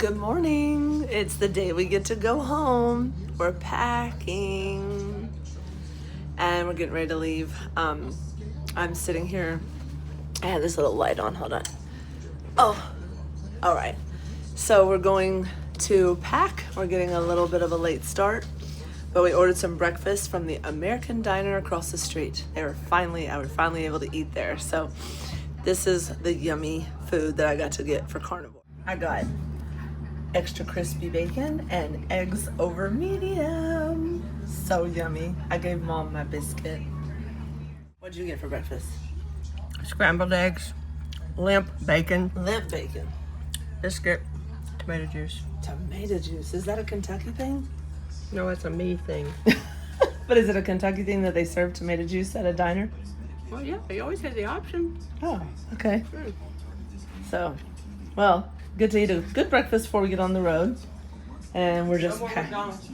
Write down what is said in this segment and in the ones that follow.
Good morning. It's the day we get to go home. We're packing and we're getting ready to leave. I'm sitting here. I had this little light on. Hold on. Oh, all right. So we're going to pack. We're getting a little bit of a late start, but we ordered some breakfast from the American Diner across the street. I was finally able to eat there. So this is the yummy food that I got to get for carnivore. I got extra crispy bacon and eggs over medium. So yummy. I gave Mom my biscuit. What'd you get for breakfast? Scrambled eggs, limp bacon, Biscuit. tomato juice. Tomato juice. Is that a Kentucky thing? No, it's a me thing. But is it a Kentucky thing that they serve tomato juice at a diner? Well, yeah, they always have the option. Oh, okay. So, well, good to eat a good breakfast before we get on the road. And we're just No more McDonald's.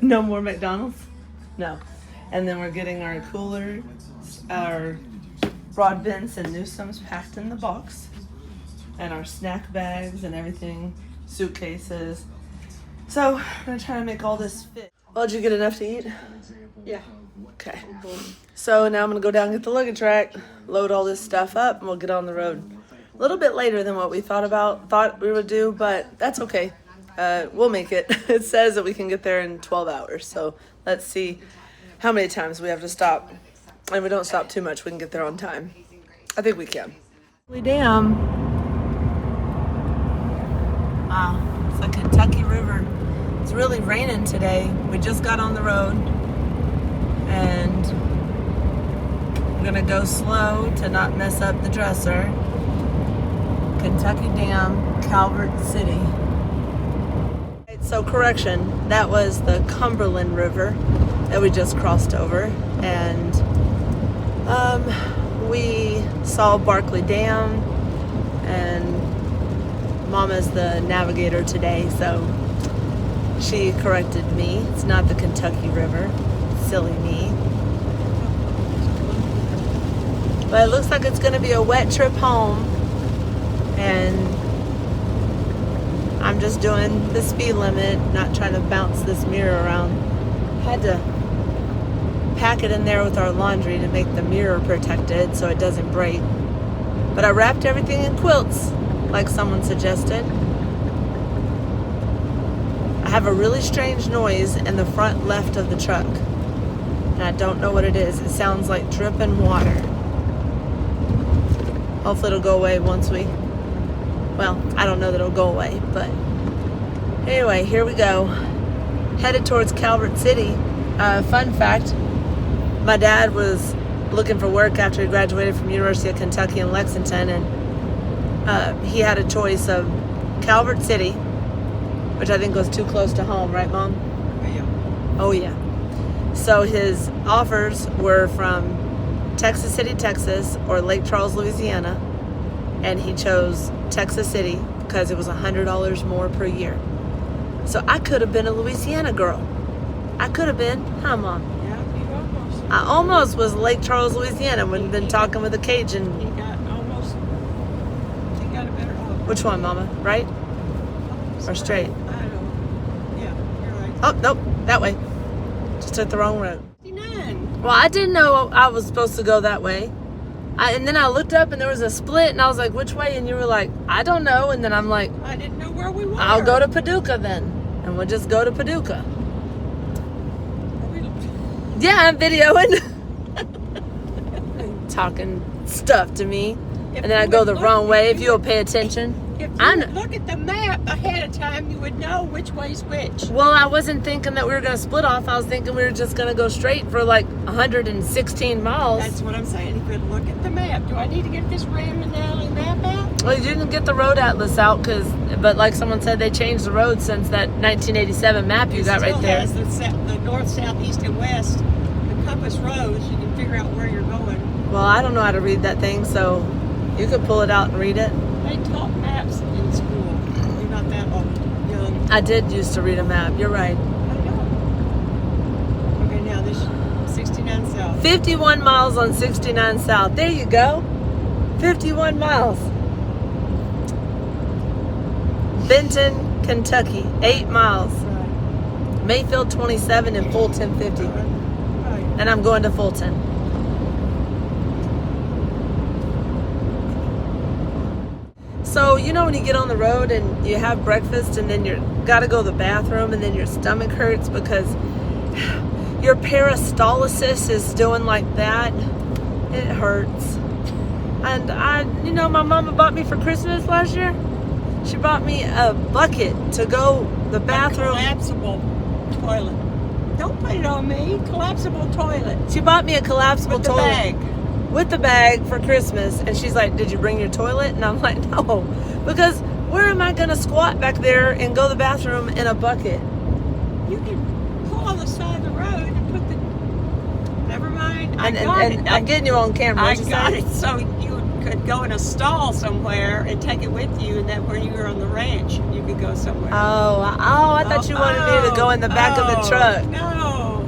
No more McDonald's? No. And then we're getting our cooler, our Broadbents and Newsome's packed in the box. And our snack bags and everything, suitcases. So, we're gonna try to make all this fit. Well, did you get enough to eat? Yeah. Okay. So now I'm gonna go down and get the luggage rack, load all this stuff up, and we'll get on the road. A little bit later than what we thought we would do, but that's okay. We'll make it. It says that we can get there in 12 hours. So let's see how many times we have to stop. And we don't stop too much, we can get there on time. I think we can. Damn. Wow, it's the Kentucky River. It's really raining today. We just got on the road. And I'm gonna go slow to not mess up the dresser. Kentucky Dam, Calvert City. So correction, that was the Cumberland River that we just crossed over. And we saw Barkley Dam, and Mama's the navigator today, so she corrected me. It's not the Kentucky River. Silly me. But it looks like it's going to be a wet trip home. And I'm just doing the speed limit, not trying to bounce this mirror around. Had to pack it in there with our laundry to make the mirror protected so it doesn't break. But I wrapped everything in quilts, like someone suggested. I have a really strange noise in the front left of the truck. And I don't know what it is. It sounds like dripping water. Hopefully it'll go away once we... Well, I don't know that it'll go away, but... Anyway, here we go. Headed towards Calvert City. Fun fact, my dad was looking for work after he graduated from University of Kentucky in Lexington, and he had a choice of Calvert City, which I think was too close to home, right, Mom? Yeah. Oh, yeah. So his offers were from Texas City, Texas, or Lake Charles, Louisiana, and he chose Texas City because it was $100 more per year. So I could have been a Louisiana girl. I could have been, huh, Mom? Yeah, you almost. I almost was Lake Charles, Louisiana, when I've been talking with a Cajun. He got a better offer. Which one, Mama? Right or straight? I don't know. Yeah, you're right. Oh, nope, that way. Just took the wrong road. 59. Well, I didn't know I was supposed to go that way. And then I looked up and there was a split and I was like, which way? And you were like, I don't know. And then I'm like, I didn't know where we were. I'll go to Paducah then. And we'll just go to Paducah. Yeah, I'm videoing. Talking stuff to me. And then I go the wrong way if you'll pay attention. If you would look at the map ahead of time, you would know which way's which. Well, I wasn't thinking that we were going to split off. I was thinking we were just going to go straight for like 116 miles. That's what I'm saying. If you would look at the map. Do I need to get this Raymond Alley map out? Well, you didn't get the road atlas out, but like someone said, they changed the road since that 1987 map you got right there. It still has the north, south, east, and west. The compass roads, you can figure out where you're going. Well, I don't know how to read that thing, so you could pull it out and read it. They taught maps in school. You're not that old, young. I did used to read a map. You're right. I know. Okay, now this 69 South. 51 miles on 69 South. There you go. 51 miles. Benton, Kentucky, 8 miles. Right. Mayfield 27 and Fulton 50. Right. And I'm going to Fulton. So, you know when you get on the road and you have breakfast and then you gotta go to the bathroom and then your stomach hurts because your peristalsis is doing like that? It hurts. And my mama bought me for Christmas last year. She bought me a bucket to go the bathroom. A collapsible toilet. Don't put it on me. Collapsible toilet. She bought me a collapsible With the toilet. bag. With the bag for Christmas. And she's like, did you bring your toilet? And I'm like, no. Because where am I going to squat back there and go to the bathroom in a bucket? You can pull on the side of the road and put the... Never mind. And I'm getting you on camera. I What'd you got say? it so you could go in a stall somewhere and take it with you, and then when you were on the ranch, you could go somewhere. Oh, I thought you wanted me to go in the back of the truck. No.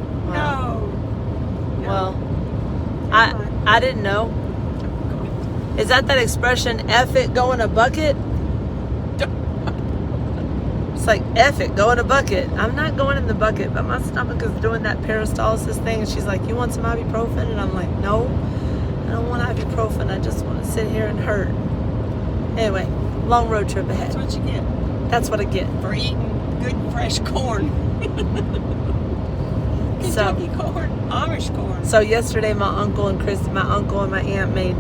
Well, I didn't know. Is that expression, F it, go in a bucket? It's like, F it, go in a bucket. I'm not going in the bucket, but my stomach is doing that peristalsis thing. And she's like, you want some ibuprofen? And I'm like, no, I don't want ibuprofen. I just want to sit here and hurt. Anyway, long road trip ahead. That's what you get That's what I get. for eating good fresh corn. Kentucky corn, Amish corn. So yesterday, my uncle and my aunt made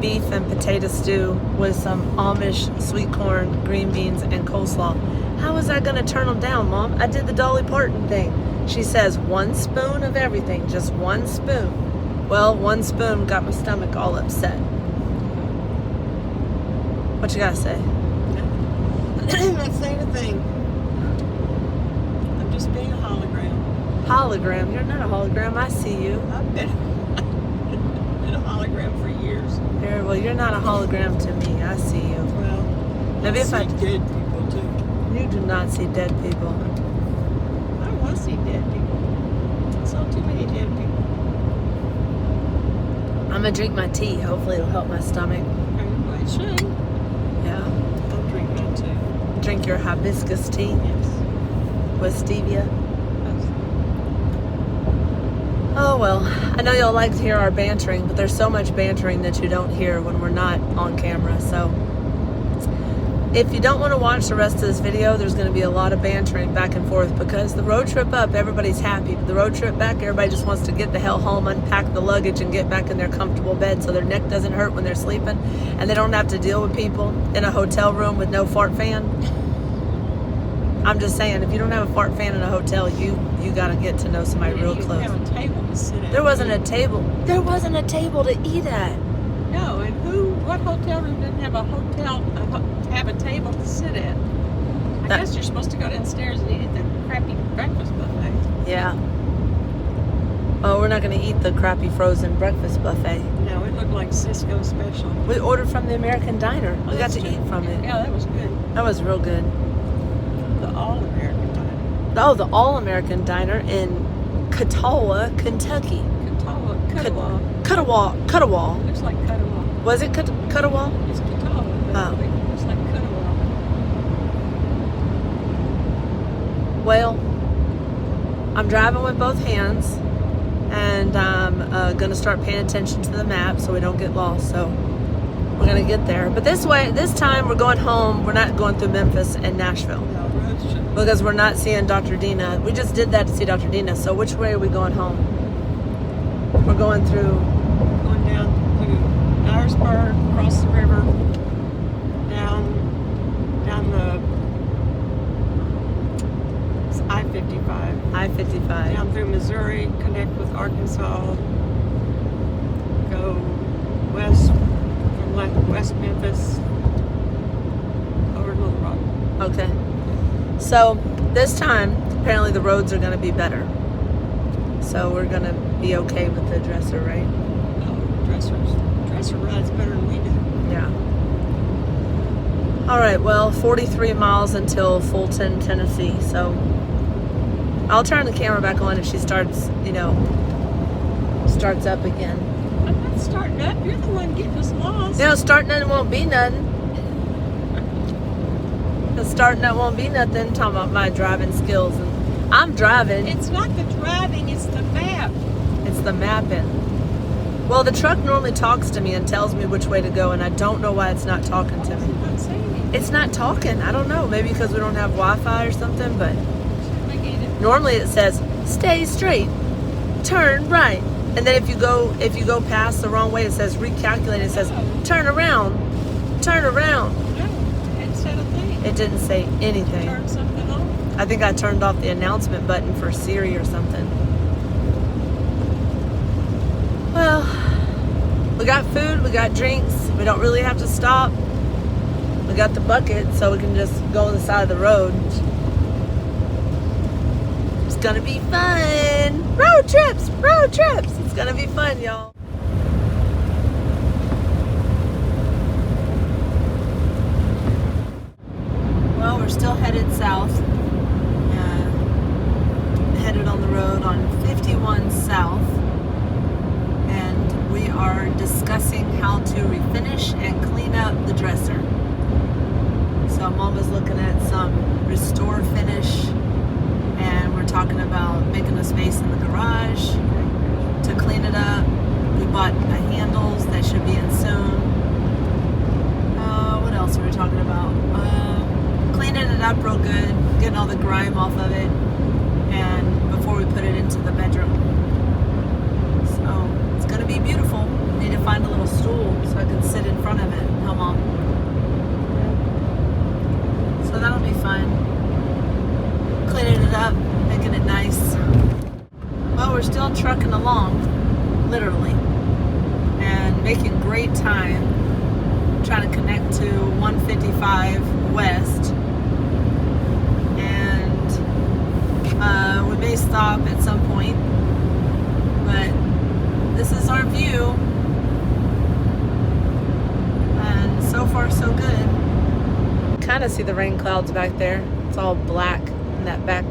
beef and potato stew with some Amish sweet corn, green beans, and coleslaw. How was I going to turn them down, Mom? I did the Dolly Parton thing. She says 1 spoon of everything, just 1 spoon. Well, 1 spoon got my stomach all upset. What you got to say? I'm not saying a thing. I'm just being a hologram. Hologram? You're not a hologram. I see you. I've been a hologram for years. Well, you're not a hologram to me. I see you. Well, Maybe if I dead people too. You do not see dead people. I want to see dead people. I saw too many dead people. I'm gonna drink my tea. Hopefully, it'll help my stomach. Everybody should. Yeah. I'll drink that too. Drink your hibiscus tea Yes. with stevia. Oh well, I know y'all like to hear our bantering, but there's so much bantering that you don't hear when we're not on camera. So if you don't want to watch the rest of this video, there's going to be a lot of bantering back and forth because the road trip up, everybody's happy. But the road trip back, everybody just wants to get the hell home, unpack the luggage, and get back in their comfortable bed so their neck doesn't hurt when they're sleeping, and they don't have to deal with people in a hotel room with no fart fan. I'm just saying, if you don't have a fart fan in a hotel, you got to get to know somebody real close. You have a table to sit at. There wasn't a table. There wasn't a table to eat at. No, and what hotel room didn't have a have a table to sit at? I guess you're supposed to go downstairs and eat at the crappy breakfast buffet. Yeah. Oh, we're not going to eat the crappy frozen breakfast buffet. No, it looked like Cisco special. We ordered from the American Diner. We got to eat from it. Yeah, that was good. That was real good. The All-American Diner. Oh, the All-American Diner in Catawba, Kentucky. Cuttawaw. Cuttawaw. Looks like Cuttawaw. Was it Cuttawaw? It's Catawba, but Oh. it looks like Cuttawaw. Well, I'm driving with both hands, and I'm going to start paying attention to the map so we don't get lost. So we're going to get there. But this time we're going home. We're not going through Memphis and Nashville No, roads should because we're not seeing Dr. Dina. We just did that to see Dr. Dina. So which way are we going home? We're going through... going down to Dyersburg, across the river, down the I-55. I-55. Down through Missouri, connect with Arkansas, go west from West Memphis, over to Little Rock. Okay. So this time, apparently the roads are going to be better. So we're going to be okay with the dresser, right? Oh, dresser rides better than we do. Yeah. All right, well, 43 miles until Fulton, Tennessee. So I'll turn the camera back on if she starts up again. I'm not starting up. You're the one getting us lost. Starting and won't be nothing. The starting that won't be nothing. Talking about my driving skills, and I'm driving. It's not the driving, it's the map. It's the mapping. Well, the truck normally talks to me and tells me which way to go, and I don't know why it's not talking to me. I'm not saying it. It's not talking. I don't know. Maybe because we don't have Wi-Fi or something, but I get it. normally it says stay straight, turn right, and then if you go past the wrong way, it says recalculate. It says turn around, turn around. No, it said a thing. It didn't say anything. Turn something on. I think I turned off the announcement button for Siri or something. Well, we got food, we got drinks. We don't really have to stop. We got the bucket, so we can just go on the side of the road. It's gonna be fun. Road trips, road trips. It's gonna be fun, y'all. Well, we're still headed south. Headed on the road on 51 South. And we are discussing how to refinish and clean up the dresser. So Mama's looking at some restore finish, and we're talking about making a space in the garage to clean it up. We bought the handles that should be in soon. What else are we talking about? Cleaning it up real good, getting all the grime off of it, and before we put it into the bedroom. So it's gonna be beautiful. Need to find a little stool so I can sit in front of it. Huh, Mom? So that'll be fun. Cleaning it up, making it nice. Well, we're still trucking along, literally, and making great time. Trying to connect to 155 West, and we may stop at some point, but this is our view, and so far so good. Kind of see the rain clouds back there. It's all black in that back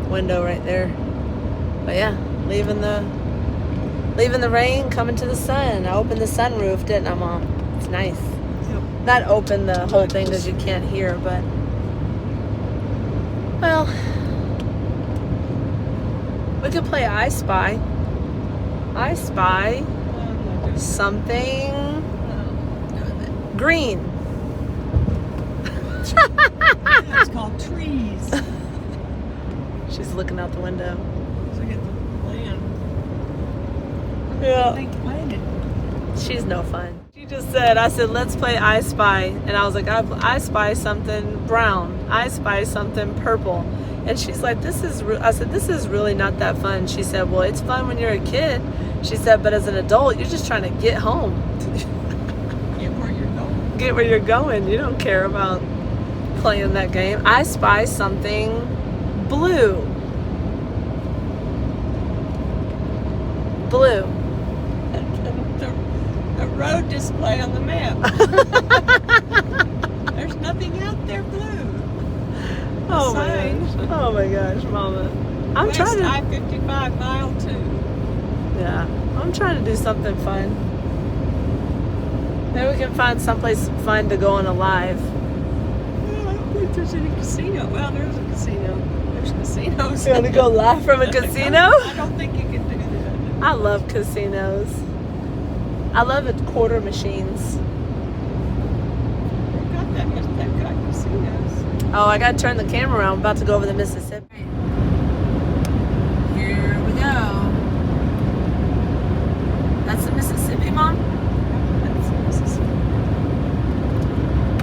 window right there. But yeah, leaving the rain, coming to the sun. I opened the sunroof, didn't I, Mom? It's nice. Yep. Not open the whole thing because you can't hear, but well, we could play I Spy. I Spy something green. It's called trees. She's looking out the window. So get the land. Yeah. They planted. She's no fun. She just said, I said, let's play I Spy. And I was like, I spy something brown. I spy something purple. And she's like, I said, this is really not that fun. She said, well, it's fun when you're a kid. She said, but as an adult, you're just trying to get home. Get where you're going. Get where you're going. You don't care about playing that game. I spy something blue. Blue. The road display on the map. There's nothing out there blue. Oh my Sign. gosh. Oh my gosh, Mama. I'm West trying to. I-55 mile 2. Yeah, I'm trying to do something fun. Maybe we can find someplace fun to go on a live. Well, I don't think there's any casino. Well, there's a casino. There's casinos. You want to go live from a casino? I don't think you can do that. I love casinos. I love it. Quarter machines. They've got casinos. Oh, I gotta turn the camera around. I'm about to go over the Mississippi. Here we go. That's the Mississippi, Mom? That's Mississippi.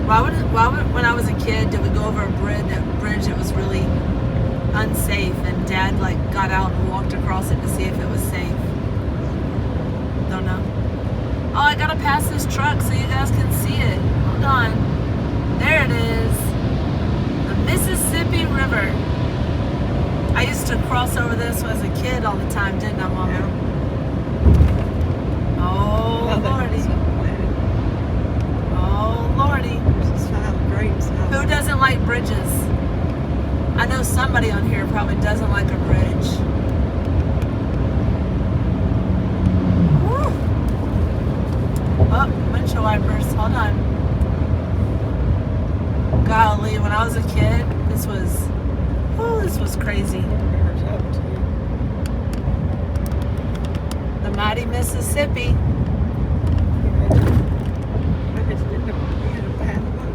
Why would when I was a kid, did we go over a bridge that was really unsafe, and Dad got out and walked across it to see if it was safe? Don't know. Oh, I gotta pass this truck so you guys can see it. Hold on. There it is. The Mississippi River. I used to cross over this as a kid all the time, didn't I, Mama? Yeah. Oh, Lordy. Oh, Lordy. Who doesn't like bridges? I know somebody on here probably doesn't like a bridge. Woo. Oh, windshield wipers. Hold on. Golly, when I was crazy. There's up to The mighty Mississippi.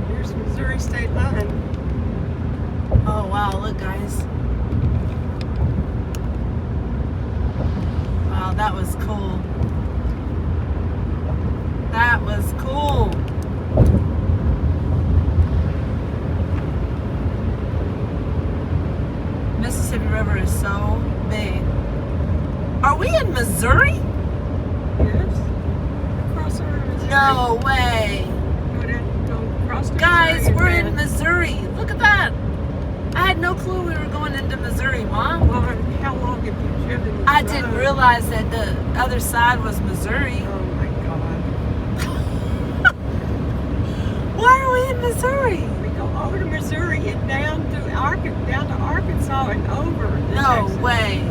Here's Missouri State Line. Oh wow, look guys. Wow, that was cool. That was cool. Mississippi River is so big. Are we in Missouri? Yes. Across the river. Missouri. No way. Go across the Guys, Missouri we're and in then- Missouri. Look at that. I had no clue we were going into Missouri, Mom. Well, how long have you driven this I didn't road? realize that the other side was Missouri. Oh my God. Why are we in Missouri? We go over to Missouri and down through down to Arkansas and over. to No Texas. way.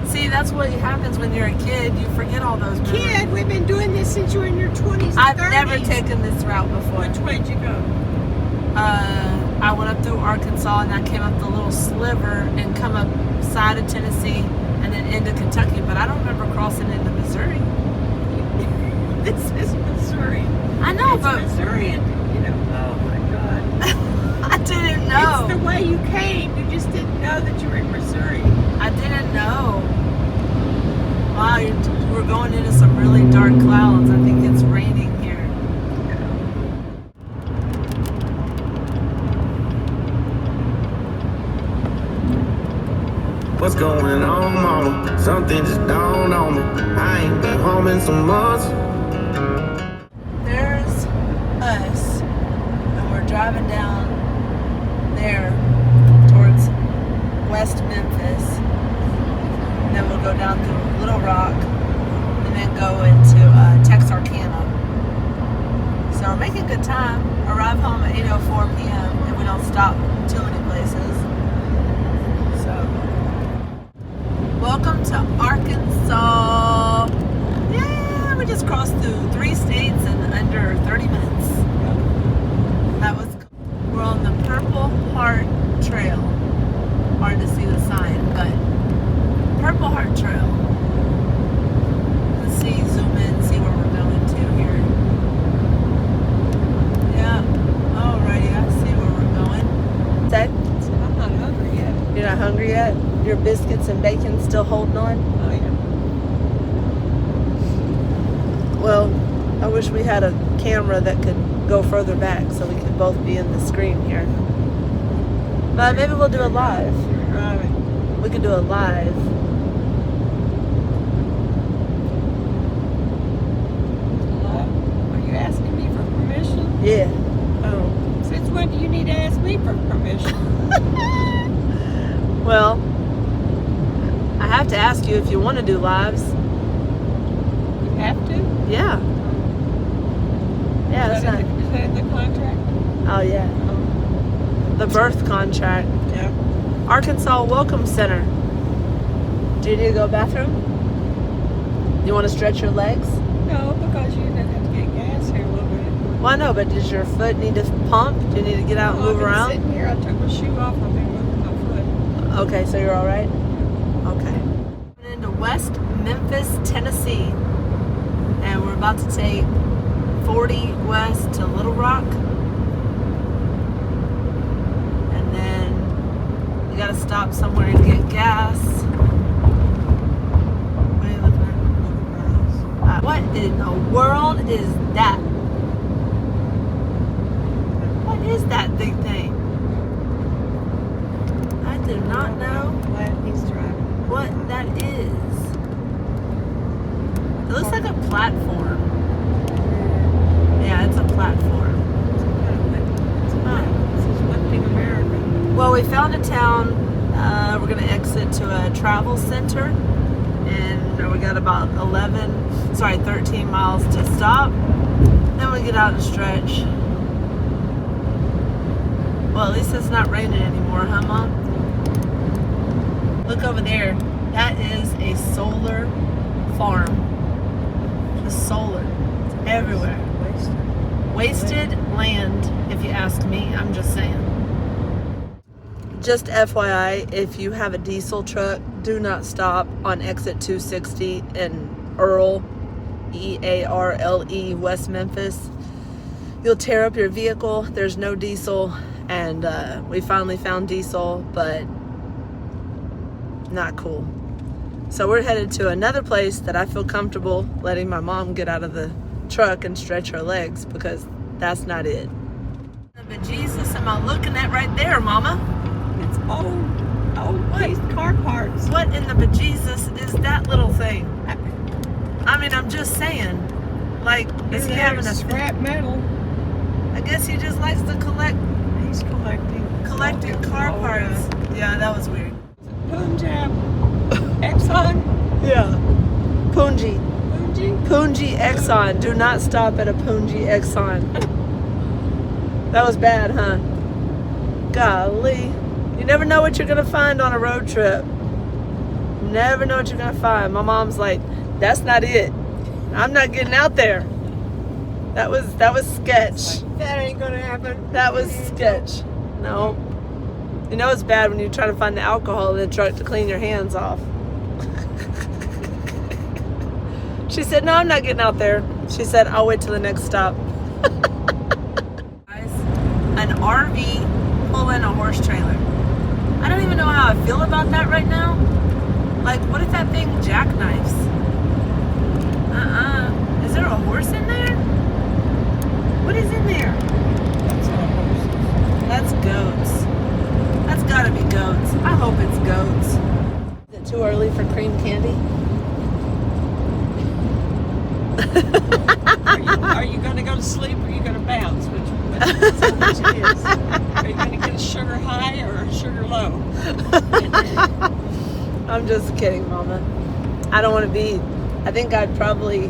See, that's what happens when you're a kid. You forget all those memories. Kid, we've been doing this since you were in your 20s and I've 30s. never taken this route before. Which way did you go? I went up through Arkansas and I came up the little sliver and come up side of Tennessee and then into Kentucky, but I don't remember crossing into Missouri. This is Missouri. I know, It's but Missouri and, oh my God. I didn't know. It's the way you came. You just didn't know that you were in Missouri. I didn't know. Wow, we're going into some really dark clouds. I think it's raining here. What's going on, mama? Something just dawned on me. I ain't been home in some months. There's us, and we're driving down there towards West Memphis. And then we'll go down through Little Rock, and then go into Texarkana. So we're making good time. Arrive home at 8:04 p.m. and we don't stop too many places. So, welcome to Arkansas. Yeah, we just crossed through 3 states in under 30 minutes. That was cool. We're on the Purple Heart Trail. Hard to see the sign, but Purple Heart Trail. Let's see, zoom in, see where we're going to here. Yeah, alrighty, I see where we're going. Say, I'm not hungry yet. you're not hungry yet? Your biscuits and bacon still holding on? Oh, yeah. Well, I wish we had a camera that could go further back so we could both be in the screen here. But maybe we'll do it live. You're driving. We could do it live. Are you asking me for permission? Yeah. Oh. Since when do you need to ask me for permission? Well, I have to ask you if you want to do lives. You have to? Yeah. Yeah, Is that's that not. in the contract? Oh, yeah. Oh. The birth contract. Yeah. Arkansas Welcome Center. Do you need to go to the bathroom? You want to stretch your legs? No, because you're going to have to get gas here a little bit. Well, I know, but does your foot need to pump? Do you need to get out and Well, move I've been around? sitting here, I took my shoe off, I've been moving my foot. Okay, so you're all right? Okay. We're into West Memphis, Tennessee. And we're about to take 40 west to Little Rock. And then we gotta stop somewhere and get gas. What are you looking at? What in the world is that? What is that big thing? I do not know Glad he's driving. what that is. It looks like a platform. Yeah, it's a platform. This is lifting America. Well, we found a town. We're going to exit to a travel center. And we got about 13 miles to stop. Then we get out and stretch. Well, at least it's not raining anymore, huh, Mom? Look over there. That is a solar farm. The solar. It's everywhere. Wasted land, if you ask me. I'm just saying. Just FYI, if you have a diesel truck, do not stop on exit 260 in Earle, Earle, West Memphis. You'll tear up your vehicle. There's no diesel, and we finally found diesel, but not cool. So we're headed to another place that I feel comfortable letting my mom get out of the truck and stretch her legs, because that's not it. But Jesus, am I looking at right there, Mama? It's old piece car parts. What in the bejesus is that little thing? I mean, I'm just saying. Like, is he having a scrap metal? I guess he just likes to collect. He's collecting car parts. Yeah, that was weird. Punjab, Exxon. Yeah. Punji Exxon. Do not stop at a Punji Exxon. That was bad, huh? Golly. You never know what you're going to find on a road trip. Never know what you're going to find. My mom's like, that's not it. I'm not getting out there. That was sketch. That ain't going to happen. That was sketch. No. You know it's bad when you try to find the alcohol in the truck to clean your hands off. She said, no, I'm not getting out there. She said, I'll wait till the next stop. Guys, an RV pulling a horse trailer. I don't even know how I feel about that right now. Like, what if that thing jackknifes? Is there a horse in there? What is in there? That's not horses. That's goats. That's gotta be goats. I hope it's goats. Is it too early for cream candy? Are you going to go to sleep, or are you going to bounce? Which it is. Are you going to get a sugar high or a sugar low? I'm just kidding, Mama. I don't want to be. I think I'd probably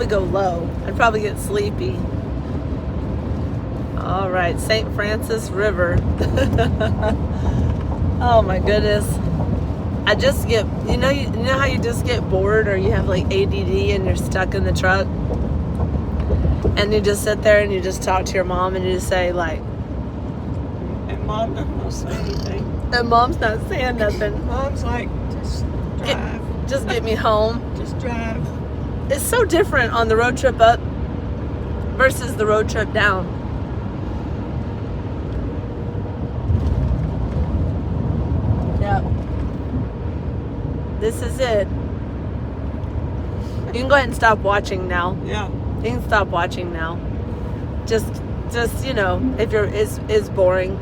go low. I'd probably get sleepy. All right, St. Francis River. Oh my goodness. I just get, you know how you just get bored, or you have like ADD and you're stuck in the truck, and you just sit there and you just talk to your mom and you just say like, and Mom doesn't say anything. and Mom's not saying nothing. Mom's like, just drive. Just get me home. Just drive. It's so different on the road trip up versus the road trip down. Yep. This is it. You can go ahead and stop watching now. Yeah. You can stop watching now. Just you know, if you're is boring.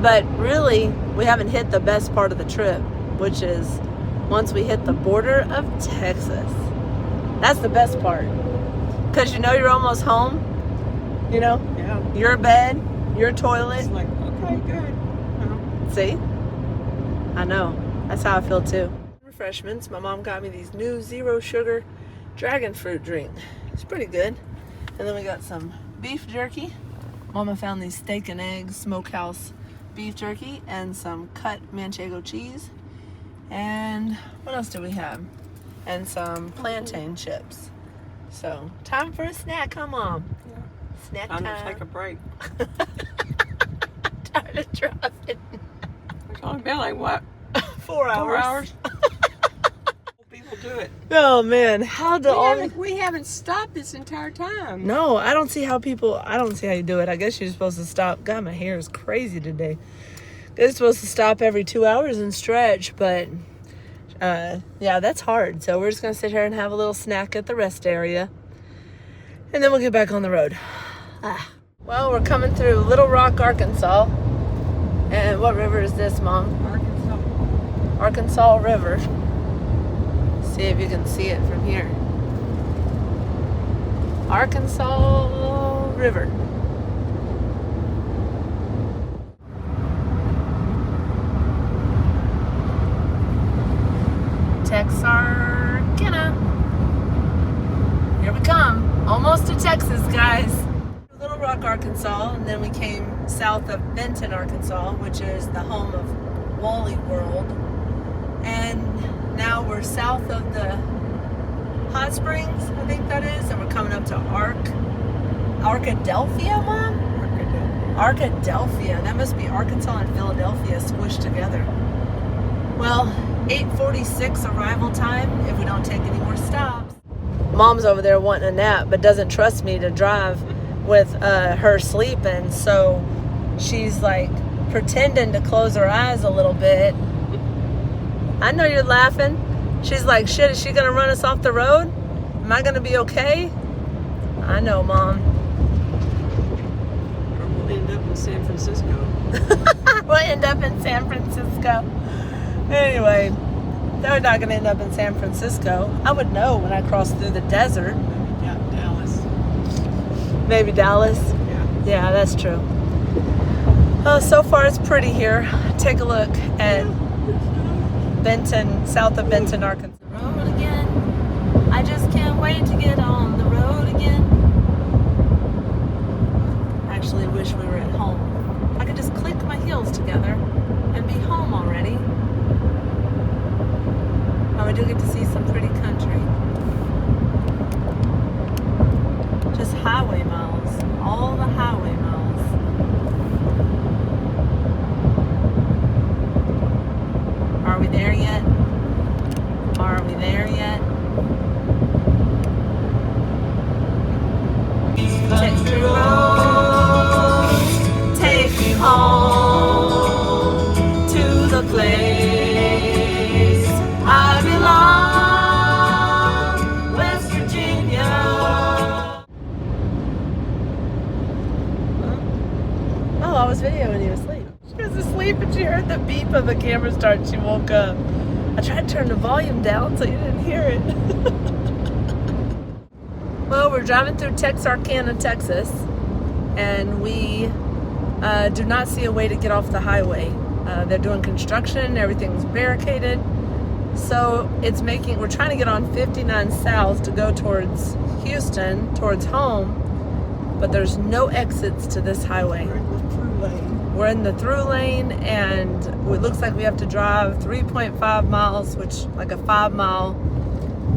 But really, we haven't hit the best part of the trip, which is once we hit the border of Texas. That's the best part. Because you know you're almost home. You know? Yeah. Your bed, your toilet. It's like, okay, good. See? I know. That's how I feel too. Refreshments. My mom got me these new zero sugar dragon fruit drink. It's pretty good. And then we got some beef jerky. Mama found these steak and eggs smokehouse beef jerky and some cut manchego cheese. And what else do we have? And some plantain chips. So, time for a snack, huh, Mom? Yeah. Snack I'm time. going to take a break. Tired of driving. It's only been like, what? 4 hours. 4 hours? People do it. Oh, man. How do We haven't stopped this entire time. No, I don't see how you do it. I guess you're supposed to stop. God, my hair is crazy today. They're supposed to stop every 2 hours and stretch, but yeah, that's hard. So we're just going to sit here and have a little snack at the rest area. And then we'll get back on the road. Well, we're coming through Little Rock, Arkansas. And what river is this, Mom? Arkansas River. See if you can see it from here. Arkansas River. Texarkana. Here we come. Almost to Texas, guys. Little Rock, Arkansas, and then we came south of Benton, Arkansas, which is the home of Wally World. And now we're south of the Hot Springs, I think that is, and we're coming up to Arkadelphia, Mom? Arkadelphia. That must be Arkansas and Philadelphia squished together. Well, 8:46 arrival time if we don't take any more stops. Mom's over there wanting a nap, but doesn't trust me to drive with her sleeping, so she's like pretending to close her eyes a little bit. I know you're laughing. She's like, shit, is she gonna run us off the road? Am I gonna be okay? I know, Mom. Or we'll end up in San Francisco. We'll end up in San Francisco. Anyway, they're not gonna end up in San Francisco. I would know when I cross through the desert. Yeah, Dallas. Maybe Dallas. Yeah. Yeah, that's true. So far it's pretty here. Take a look at Benton, south of Benton, Arkansas. Road again. I just can't wait to get on the road again. Actually wish we were at home. I could just click my heels together and be home already. Oh, we do get to see some pretty country. Just highway miles. All the highway miles. Are we there yet? Are we there yet? Take me home to the place I belong, West Virginia. Oh, I was videoing you asleep. She was asleep and she heard the beep of the camera start and she woke up. I tried to turn the volume down so you didn't hear it. Well, we're driving through Texarkana, Texas, and we do not see a way to get off the highway. They're doing construction, everything's barricaded. So we're trying to get on 59 South to go towards Houston, towards home, but there's no exits to this highway. We're in the through lane, and it looks like we have to drive 3.5 miles, which like a 5-mile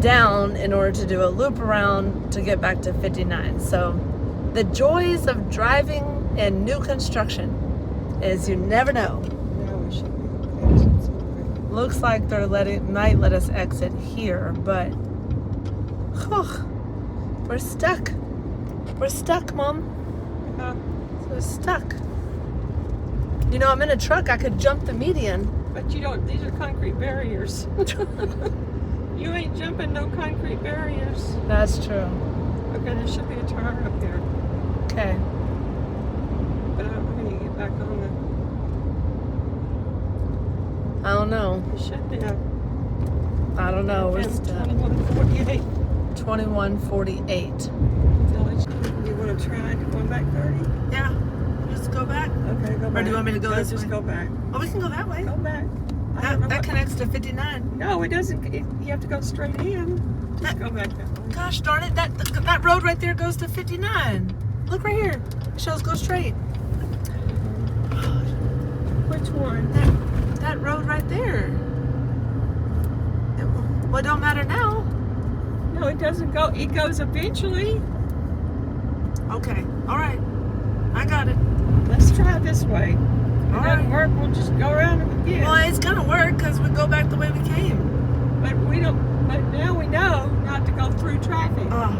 down in order to do a loop around to get back to 59. So the joys of driving in new construction is you never know. Now we should be exit somewhere. Looks like they're might let us exit here, but we're stuck. We're stuck, Mom. We're stuck. You know, I'm in a truck. I could jump the median. But you don't, these are concrete barriers. You ain't jumping no concrete barriers. That's true. Okay, there should be a tire up here. Okay. But I don't know how you get back on I don't know. the, you should be up. I don't know. We're stuck. 2148. 2148. Village. You want to try going back 30? Yeah. Just go back. Okay, go back. Or do you want me to go this just way? go back. Oh, we can go that way. Go back. I don't know That what- connects to 59. No, it doesn't. You have to go straight in. Just go back that way. Gosh darn it, that road right there goes to 59. Look right here. It shows go straight. Which one? That road right there. Well, it don't matter now. No, it doesn't go. It goes eventually. Okay, all right. I got it. Let's try this way. If it All doesn't right. work, we'll just go around it again. Well, it's gonna work because we go back the way we came. But we don't. But now we know not to go through traffic. Oh,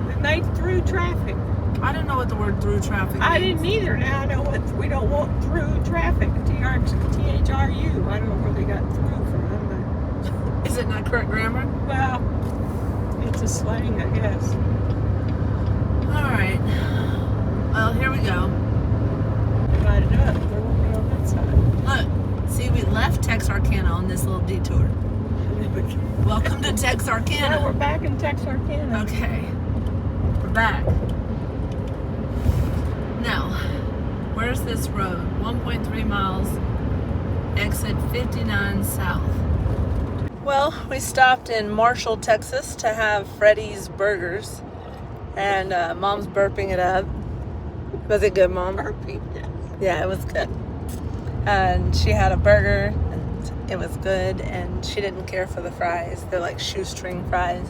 We made through traffic. I didn't know what the word through traffic means. I didn't either. Now I know what we don't want through traffic. THRU. I don't know where they got through from, Is it not correct grammar? but well, it's a slang, I guess. All right. Well, here we go. Divide it up. There won't be on that side. Look, see, we left Texarkana on this little detour. Welcome to Now we're Texarkana. back in Texarkana. Okay, we're back. Now, where's this road? 1.3 miles, exit 59 South. Well, we stopped in Marshall, Texas to have Freddy's Burgers, and Mom's burping it up. Was it good, Mom? Burpee. Yeah. Yeah, it was good. And she had a burger, and it was good, and she didn't care for the fries. They're like shoestring fries.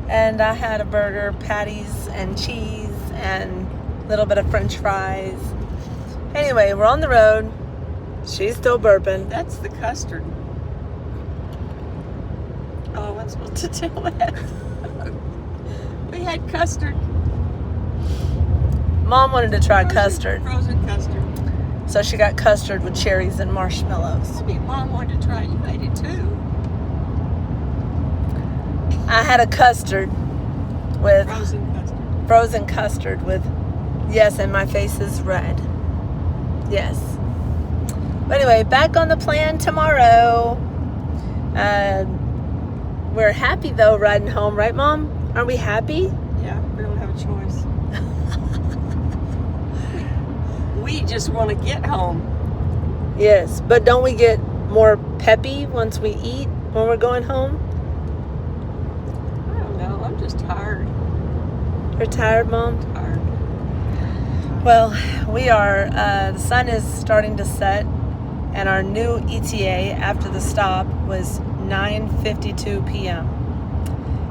And I had a burger, patties and cheese, and a little bit of french fries. Anyway, we're on the road. She's still burping. That's the custard. Oh, I wasn't supposed to tell that. We had custard. Mom wanted to try custard, Frozen custard. so she got custard with cherries and marshmallows. I mean, Mom wanted to try it. You ate it too. I had a custard with Frozen custard. yes, and my face is red. Yes. But anyway, back on the plan tomorrow. We're happy though riding home, right, Mom? Are we happy? Yeah, we don't have a choice. We just want to get home. Yes, but don't we get more peppy once we eat when we're going home? I don't know. I'm just tired. You're tired, Mom? Tired. Well, we are. The sun is starting to set, and our new ETA after the stop was 9:52 p.m.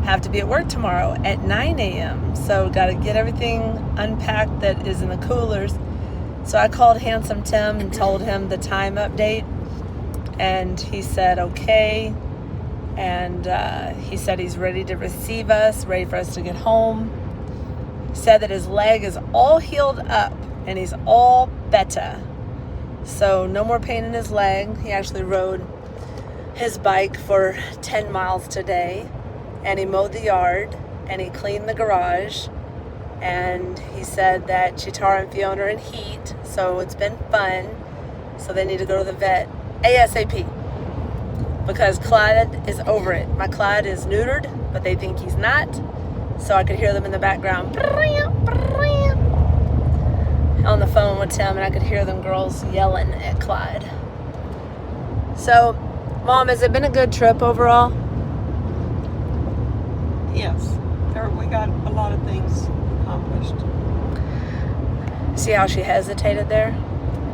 Have to be at work tomorrow at 9 a.m. So got to get everything unpacked that is in the coolers. So I called Handsome Tim and told him the time update, and he said okay. And he said he's ready to receive us, ready for us to get home. He said that his leg is all healed up and he's all better. So no more pain in his leg. He actually rode his bike for 10 miles today, and he mowed the yard and he cleaned the garage. And he said that Chitara and Fiona are in heat, so it's been fun. So they need to go to the vet ASAP because Clyde is over it. My Clyde is neutered, but they think he's not. So I could hear them in the background on the phone with Tim, and I could hear them girls yelling at Clyde. So, Mom, has it been a good trip overall? Yes. We got a lot of things accomplished. See how she hesitated there?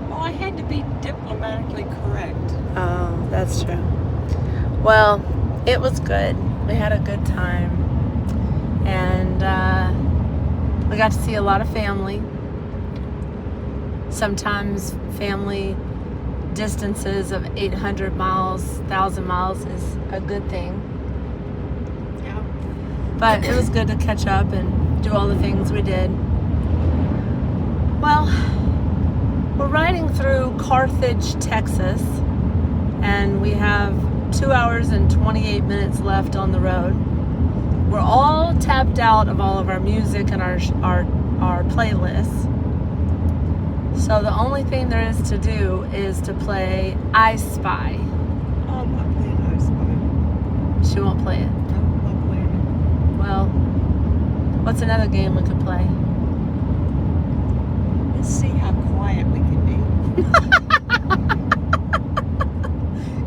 Well, I had to be diplomatically correct. Oh, that's true. Well, it was good. We had a good time. And we got to see a lot of family. Sometimes family distances of 800 miles, 1,000 miles is a good thing. Yeah. But it was good to catch up and do all the things we did. Well, we're riding through Carthage, Texas, and we have 2 hours and 28 minutes left on the road. We're all tapped out of all of our music and our playlists. So the only thing there is to do is to play I Spy. Oh, I'm not playing I Spy. She won't play it. No, I'm not playing Well, what's another game we could play? it. Let's see how quiet we can be.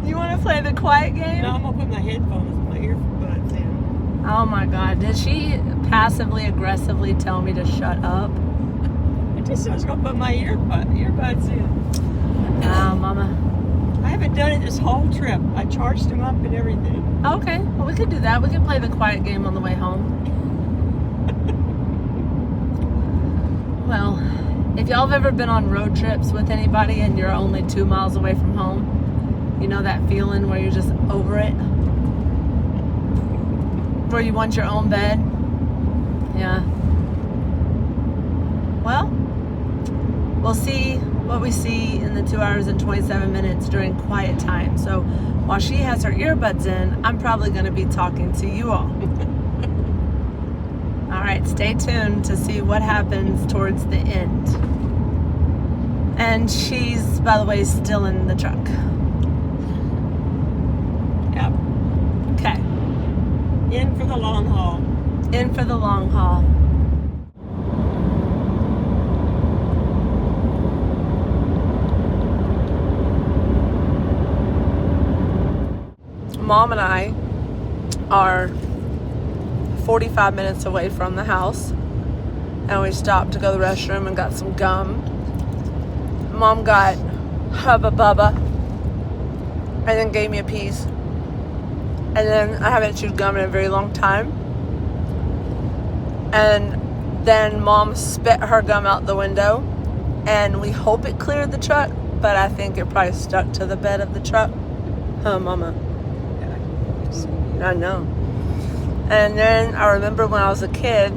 You want to play the quiet game? No, I'm going to put my headphones, my earbuds in. Oh my God, did she passively aggressively tell me to shut up? I just was going to put my earbuds in. Oh, Mama. I haven't done it this whole trip. I charged them up and everything. Okay, well we could do that. We could play the quiet game on the way home. Well, if y'all have ever been on road trips with anybody and you're only 2 miles away from home, you know that feeling where you're just over it? Where you want your own bed? Yeah. Well, we'll see what we see in the 2 hours and 27 minutes during quiet time. So while she has her earbuds in, I'm probably going to be talking to you all. All right, stay tuned to see what happens towards the end. And she's, by the way, still in the truck. Yep. Okay. In for the long haul. In for the long haul. Mom and I are 45 minutes away from the house, and we stopped to go to the restroom and got some gum. Mom got Hubba Bubba and then gave me a piece. And then I haven't chewed gum in a very long time. And then Mom spit her gum out the window and we hope it cleared the truck, but I think it probably stuck to the bed of the truck. Huh, Mama? I know. And then I remember when I was a kid,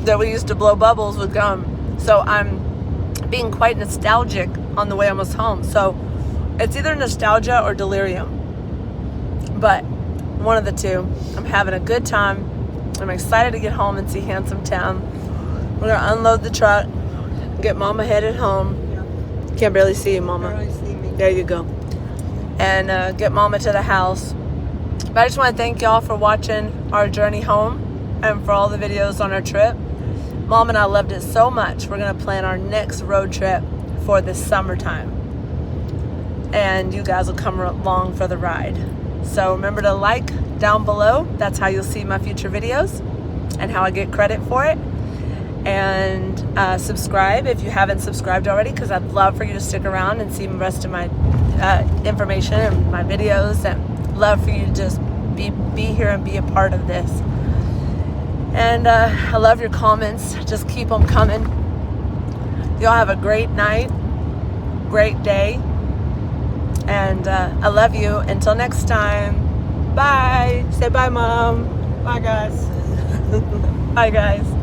that we used to blow bubbles with gum. So I'm being quite nostalgic on the way almost home. So it's either nostalgia or delirium, but one of the two. I'm having a good time. I'm excited to get home and see Handsome Town. We're gonna unload the truck, get Mama headed home. Can't barely see you, Mama. Barely see me. There you go. And get Mama to the house. But I just want to thank y'all for watching our journey home and for all the videos on our trip. Mom and I loved it so much. We're going to plan our next road trip for this summertime. And you guys will come along for the ride. So remember to like down below. That's how you'll see my future videos and how I get credit for it. And subscribe if you haven't subscribed already, because I'd love for you to stick around and see the rest of my information and my videos, and love for you to just be here and be a part of this. And I love your comments. Just keep them coming. Y'all have a great night, great day, and I love you. Until next time, bye. Say bye, Mom. Bye, guys. Bye, guys.